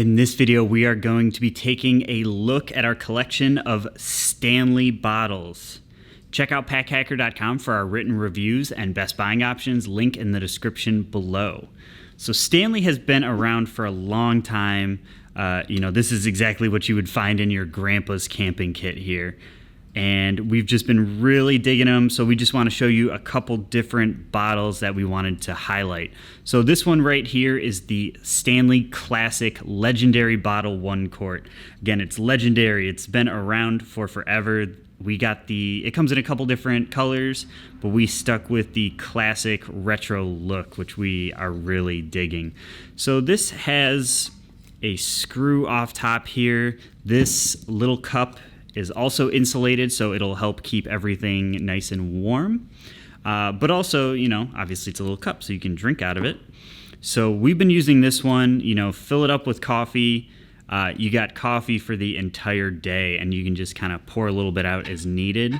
In this video, we are going to be taking a look at our collection of Stanley bottles. Check out packhacker.com for our written reviews and best buying options, link in the description below. So Stanley has been around for a long time. This is exactly what you would find in your grandpa's camping kit here. And we've just been really digging them, so we just want to show you a couple different bottles that we wanted to highlight. So this one right here is the Stanley Classic Legendary Bottle 1 quart. Again, it's legendary. It's been around for forever. It comes in a couple different colors, but we stuck with the classic retro look, which we are really digging. So this has a screw off top here. This little cup is also insulated, so it'll help keep everything nice and warm. But also, obviously it's a little cup, so you can drink out of it. So we've been using this one, fill it up with coffee. You got coffee for the entire day, and you can just kind of pour a little bit out as needed.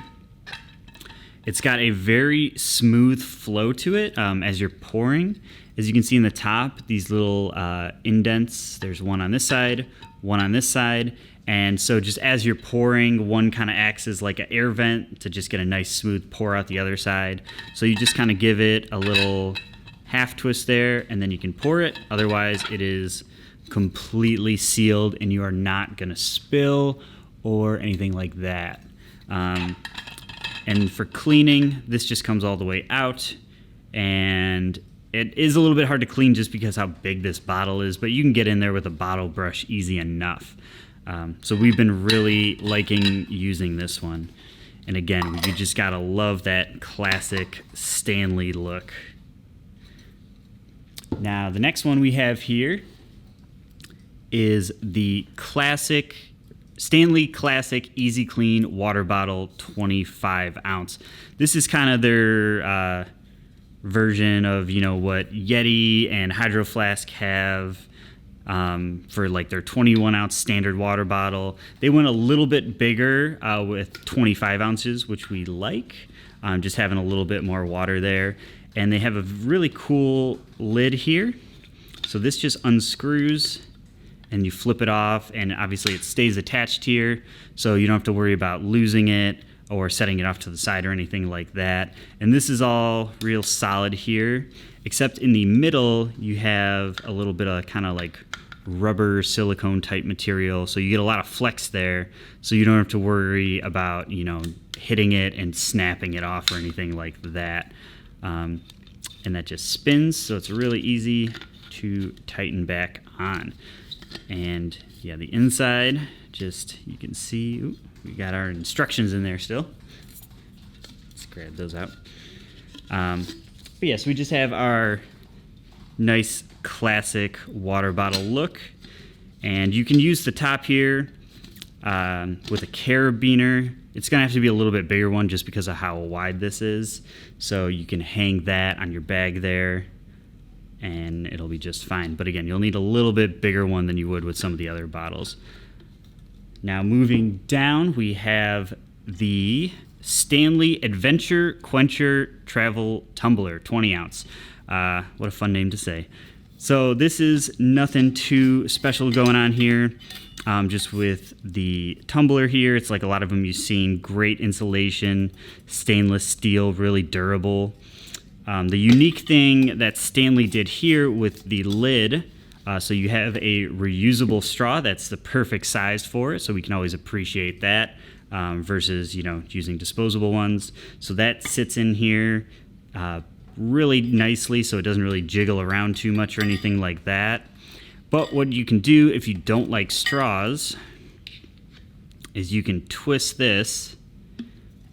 It's got a very smooth flow to it as you're pouring. As you can see in the top, these little indents, there's one on this side, one on this side. And so just as you're pouring, one kind of acts as like an air vent to just get a nice smooth pour out the other side. So you just kind of give it a little half twist there, and then you can pour it. Otherwise, it is completely sealed, and you are not going to spill or anything like that. And for cleaning, this just comes all the way out, and it is a little bit hard to clean just because how big this bottle is, but you can get in there with a bottle brush easy enough. So we've been really liking using this one. And again, you just gotta love that classic Stanley look. Now, the next one we have here is the Stanley Classic Easy Clean Water Bottle 25 ounce. This is kind of their version of, what Yeti and Hydro Flask have. For like their 21 ounce standard water bottle. They went a little bit bigger with 25 ounces, which we like, just having a little bit more water there. And they have a really cool lid here. So this just unscrews and you flip it off, and obviously it stays attached here, so you don't have to worry about losing it or setting it off to the side or anything like that. And this is all real solid here, except in the middle you have a little bit of kind of like rubber silicone type material, so you get a lot of flex there, so you don't have to worry about hitting it and snapping it off or anything like that. And that just spins, so it's really easy to tighten back on. And yeah, the inside, you can see, we got our instructions in there still. Let's grab those out. But yes, we just have our nice classic water bottle look. And you can use the top here with a carabiner. It's going to have to be a little bit bigger one just because of how wide this is. So you can hang that on your bag there, and it'll be just fine. But again, you'll need a little bit bigger one than you would with some of the other bottles. Now moving down, we have the Stanley Adventure Quencher Travel Tumbler 20 ounce. What a fun name to say. So this is nothing too special going on here. Just with the tumbler here, it's like a lot of them you've seen. Great insulation, stainless steel, really durable. The unique thing that Stanley did here with the lid, so you have a reusable straw that's the perfect size for it, so we can always appreciate that versus using disposable ones. So that sits in here really nicely, so it doesn't really jiggle around too much or anything like that. But what you can do if you don't like straws is you can twist this,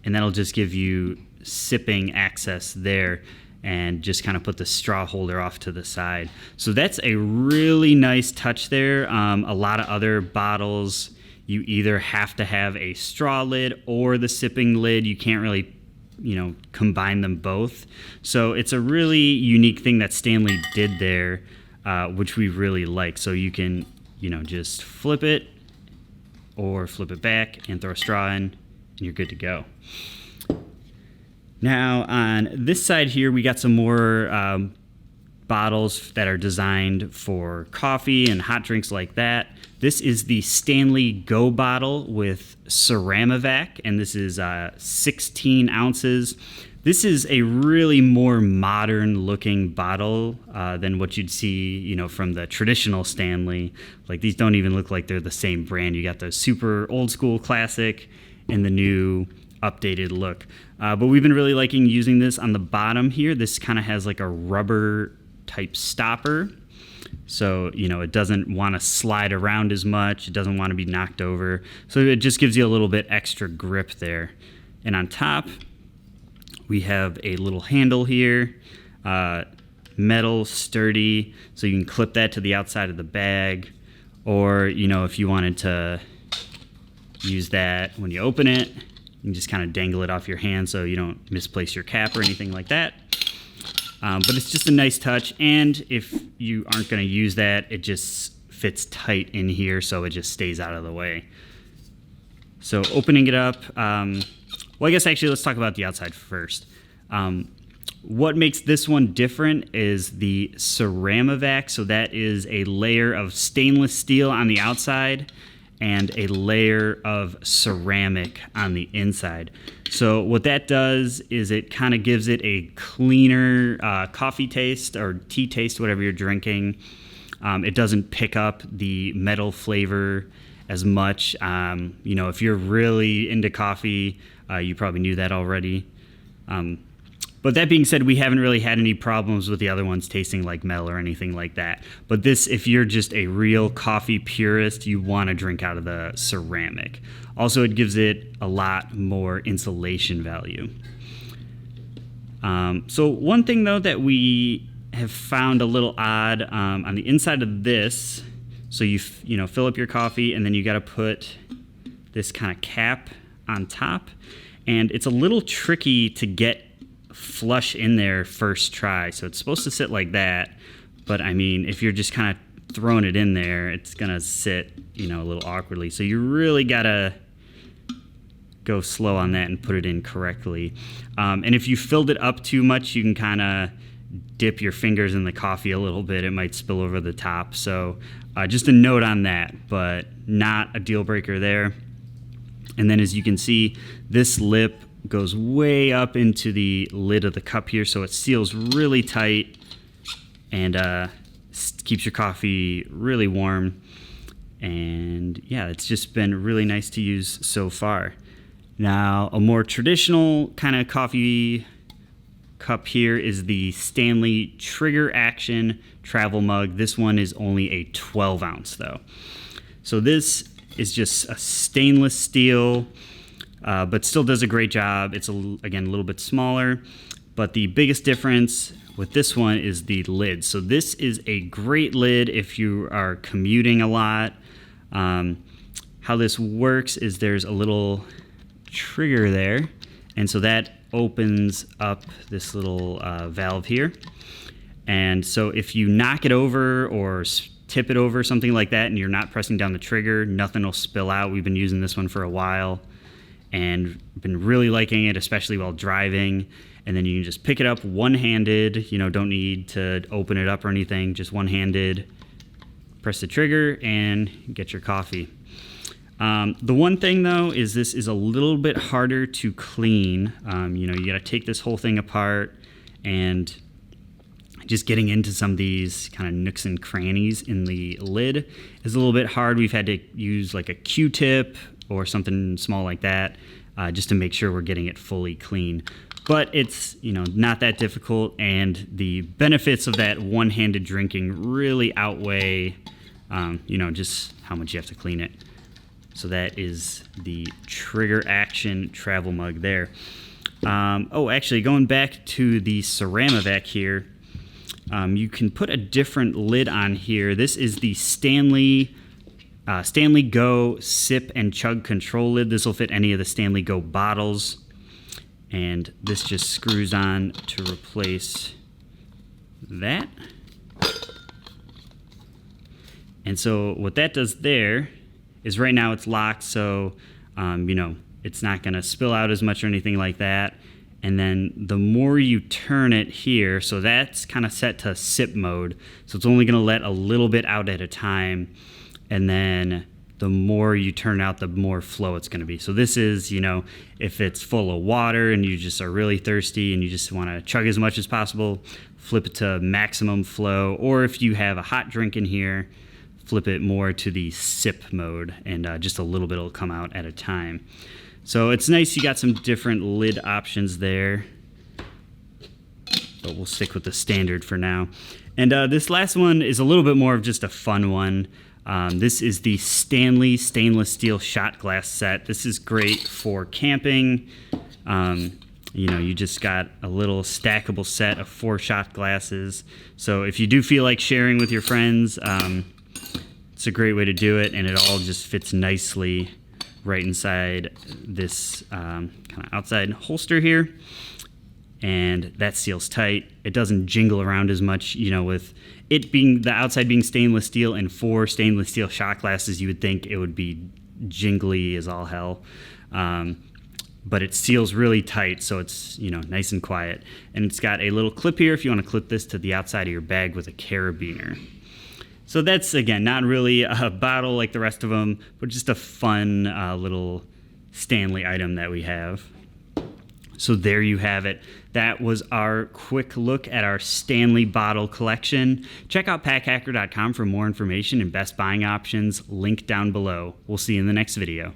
and that'll just give you sipping access there, and just kind of put the straw holder off to the side. So that's a really nice touch there. A lot of other bottles, you either have to have a straw lid or the sipping lid. You can't really combine them both. So it's a really unique thing that Stanley did there, which we really like. So you can just flip it or flip it back and throw a straw in, and you're good to go. Now on this side here, we got some more bottles that are designed for coffee and hot drinks like that. This is the Stanley Go bottle with Ceramivac, and this is 16 ounces. This is a really more modern looking bottle than what you'd see, from the traditional Stanley. Like, these don't even look like they're the same brand. You got the super old school classic and the new updated look. But we've been really liking using this on the bottom here. This kind of has like a rubber type stopper. So, it doesn't want to slide around as much. It doesn't want to be knocked over. So it just gives you a little bit extra grip there. And on top, we have a little handle here, metal, sturdy, so you can clip that to the outside of the bag. Or, if you wanted to use that when you open it, you can just kind of dangle it off your hand so you don't misplace your cap or anything like that. But it's just a nice touch, and if you aren't going to use that, it just fits tight in here so it just stays out of the way. So opening it up, well, I guess actually let's talk about the outside first. What makes this one different is the Ceramivac. So that is a layer of stainless steel on the outside and a layer of ceramic on the inside. So what that does is it kind of gives it a cleaner coffee taste or tea taste, whatever you're drinking. It doesn't pick up the metal flavor as much. If you're really into coffee, you probably knew that already. But that being said, we haven't really had any problems with the other ones tasting like metal or anything like that. But this, if you're just a real coffee purist, you want to drink out of the ceramic. Also, it gives it a lot more insulation value. So one thing, though, that we have found a little odd on the inside of this, so you fill up your coffee, and then you got to put this kind of cap on top. And it's a little tricky to get flush in there first try. So it's supposed to sit like that, but I mean, if you're just kind of throwing it in there, it's gonna sit, a little awkwardly. So you really gotta go slow on that and put it in correctly. And if you filled it up too much, you can kind of dip your fingers in the coffee a little bit. It might spill over the top. So just a note on that, but not a deal breaker there. And then as you can see, this lip goes way up into the lid of the cup here, so it seals really tight and keeps your coffee really warm. And yeah, it's just been really nice to use so far. Now, a more traditional kind of coffee cup here is the Stanley Trigger Action Travel Mug. This one is only a 12 ounce though. So this is just a stainless steel, but still does a great job. It's, again, a little bit smaller, but the biggest difference with this one is the lid. So this is a great lid if you are commuting a lot. How this works is there's a little trigger there, and so that opens up this little valve here. And so if you knock it over or tip it over, something like that, and you're not pressing down the trigger, nothing will spill out. We've been using this one for a while and been really liking it, especially while driving. And then you can just pick it up one-handed, don't need to open it up or anything, just one-handed, press the trigger and get your coffee. The one thing though is this is a little bit harder to clean. You got to take this whole thing apart, and just getting into some of these kind of nooks and crannies in the lid is a little bit hard. We've had to use like a Q-tip or something small like that just to make sure we're getting it fully clean. But it's, not that difficult, and the benefits of that one-handed drinking really outweigh, just how much you have to clean it. So that is the Trigger Action Travel Mug there. Actually, going back to the Ceramivac here, you can put a different lid on here. This is the Stanley Go Sip and Chug Control Lid. This will fit any of the Stanley Go bottles. And this just screws on to replace that. And so what that does there is right now it's locked, so it's not going to spill out as much or anything like that. And then the more you turn it here, so that's kind of set to sip mode. So it's only going to let a little bit out at a time. And then the more you turn out, the more flow it's going to be. So this is, you know, if it's full of water and you just are really thirsty and you just want to chug as much as possible, flip it to maximum flow. Or if you have a hot drink in here, flip it more to the sip mode, and just a little bit will come out at a time. So it's nice you got some different lid options there, but we'll stick with the standard for now. And this last one is a little bit more of just a fun one. This is the Stanley stainless steel shot glass set. This is great for camping. You know, you just got a little stackable set of 4 shot glasses. So if you do feel like sharing with your friends, it's a great way to do it, and it all just fits nicely right inside this kind of outside holster here. And that seals tight. It doesn't jingle around as much, you know, with it being the outside being stainless steel and 4 stainless steel shot glasses, you would think it would be jingly as all hell. But it seals really tight, so it's, you know, nice and quiet. And it's got a little clip here if you want to clip this to the outside of your bag with a carabiner. So that's, again, not really a bottle like the rest of them, but just a fun little Stanley item that we have. So there you have it. That was our quick look at our Stanley bottle collection. Check out packhacker.com for more information and best buying options. Link down below. We'll see you in the next video.